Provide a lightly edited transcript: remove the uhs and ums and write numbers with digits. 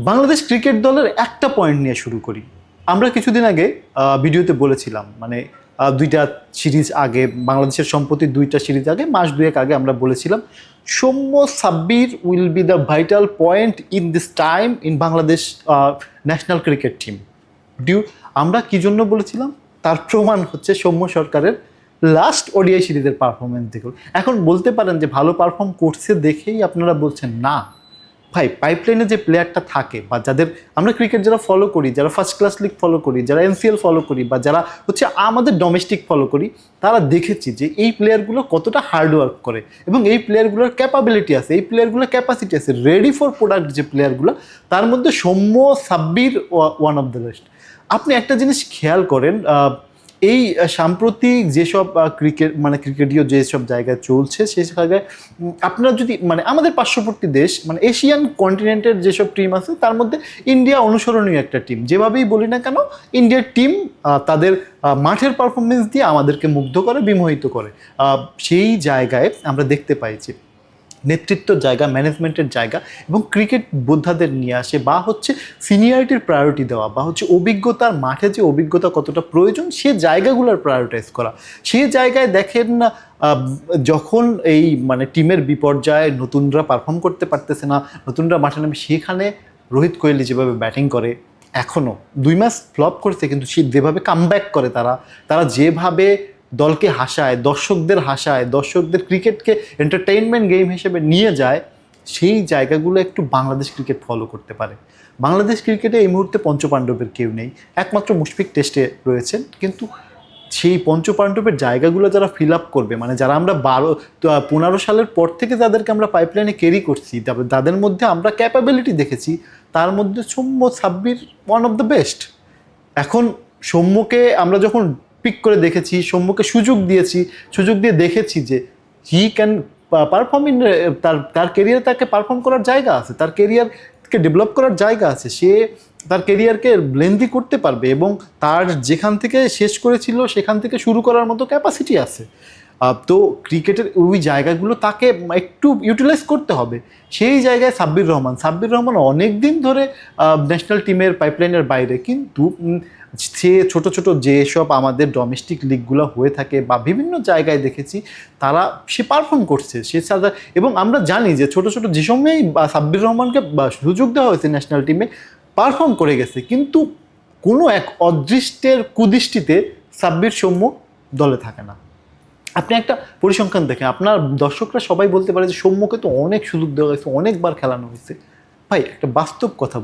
Bangladesh cricket দলের একটা point নিয়ে শুরু করি। আমরা কিছুদিন আগে ভিডিওতে বলেছিলাম, মানে দুইটা সিরিজ আগে, বাংলাদেশের সম্প্রতি দুইটা সিরিজ আগে, মাস দুয়েক আগে আমরা বলেছিলাম Soumya Sabbir will be the vital point in this time in Bangladesh national cricket team. আমরা কি জন্য বলেছিলাম? তার প্রমাণ হচ্ছে সৌম্য সরকারের লাস্ট ওডিআই সিরিজের পারফরমেন্স দেখুন। এখন বলতে পারেন যে ভালো পারফর্ম করছে দেখেই আপনারা বলছেন না ভাই, পাইপলাইনে যে প্লেয়ারটা থাকে বা যাদের আমরা ক্রিকেট যারা ফলো করি, যারা ফার্স্ট ক্লাস লিগ ফলো করি, যারা এনসিএল ফলো করি, বা যারা হচ্ছে আমাদের ডোমেস্টিক ফলো করি, তারা দেখেছি যে এই প্লেয়ারগুলো কতটা হার্ডওয়ার্ক করে এবং এই প্লেয়ারগুলোর ক্যাপাবিলিটি আছে, এই প্লেয়ারগুলোর ক্যাপাসিটি আছে, রেডি ফর প্রোডাক্ট যে প্লেয়ারগুলো, তার মধ্যে Soumya Sabbir one of the best. আপনি একটা জিনিস খেয়াল করেন, এই সাম্প্রতিক যেসব ক্রিকেটীয় যেসব জায়গায় চলছে সেই জায়গায় আপনারা যদি আমাদের পার্শ্ববর্তী দেশ এশিয়ান কন্টিনেন্টের যেসব টিম আছে তার মধ্যে ইন্ডিয়া অনুসরণীয় একটা টিম। যেভাবেই বলি না কেন, ইন্ডিয়ার টিম তাদের মাঠের পারফরমেন্স দিয়ে আমাদেরকে মুগ্ধ করে, বিমোহিত করে। সেই জায়গায় আমরা দেখতে পাইছি নেতৃত্বের জায়গা, ম্যানেজমেন্টের জায়গা এবং ক্রিকেট বোদ্ধাদের নিয়ে আসে, বা হচ্ছে সিনিয়রিটির প্রায়োরিটি দেওয়া, বা হচ্ছে অভিজ্ঞতার মাঠে যে অভিজ্ঞতা কতটা প্রয়োজন সে জায়গাগুলোর প্রায়োরিটাইজ করা। সেই জায়গায় দেখেন না, যখন এই টিমের বিপর্যয়, নতুনরা পারফর্ম করতে পারতেছে না, নতুনরা মাঠে নামে, সেখানে রোহিত কোহলি যেভাবে ব্যাটিং করে, এখনও 2 ম্যাচ ফ্লপ করছে কিন্তু সে যেভাবে কামব্যাক করে, তারা যেভাবে দলকে হাসায়, দর্শকদের হাসায়, দর্শকদের ক্রিকেটকে এন্টারটেইনমেন্ট গেম হিসেবে নিয়ে যায়, সেই জায়গাগুলো একটু বাংলাদেশ ক্রিকেট ফলো করতে পারে। বাংলাদেশ ক্রিকেটে এই মুহূর্তে পঞ্চপাণ্ডবের কেউ নেই, একমাত্র মুশফিক টেস্টে রয়েছেন, কিন্তু সেই পঞ্চপাণ্ডবের জায়গাগুলো যারা ফিল আপ করবে, যারা আমরা 15 সালের পর থেকে যাদেরকে আমরা পাইপলাইনে ক্যারি করছি, তবে তাদের মধ্যে আমরা ক্যাপাবিলিটি দেখেছি, তার মধ্যে Soumya Sabbir one of the best. এখন সৌম্যকে আমরা যখন পিক করে দেখেছি, সৌম্যকে সুযোগ দিয়ে দেখেছি যে হি ক্যান পারফর্ম ইন তার কেরিয়ারে, তাকে পারফর্ম করার জায়গা আছে, তার কেরিয়ারকে ডেভেলপ করার জায়গা আছে, সে তার কেরিয়ারকে ব্লেন্দি করতে পারবে এবং তার যেখান থেকে শেষ করেছিল সেখান থেকে শুরু করার মতো ক্যাপাসিটি আছে। তো ক্রিকেটের ওই জায়গাগুলো তাকে একটু ইউটিলাইজ করতে হবে। সেই জায়গায় সাব্বির রহমান অনেক দিন ধরে ন্যাশনাল টিমের পাইপলাইনের বাইরে, কিন্তু সে ছোট ছোট যেসব আমাদের ডোমেস্টিক লিগগুলো হয়ে থাকে বা বিভিন্ন জায়গায় দেখেছি সে পারফর্ম করছে, এবং আমরা জানি যে ছোট ছোট যে সময়ই সাব্বির রহমানকে সুযোগ দেওয়া হয়েছে ন্যাশনাল টিমে, পারফর্ম করে গেছে, কিন্তু কোনো এক অদৃষ্টের কুদৃষ্টিতে সাব্বির সৌম্য দলে থাকে না। আপনি একটা পরিসংখ্যান দেখেন, আপনার দর্শকরা সবাই বলতে পারে যে সৌম্যকে তো অনেক সুযোগ দেওয়া হয়েছে, অনেকবার খেলানো হয়েছে। ভাই, একটা বাস্তব কথা বলি,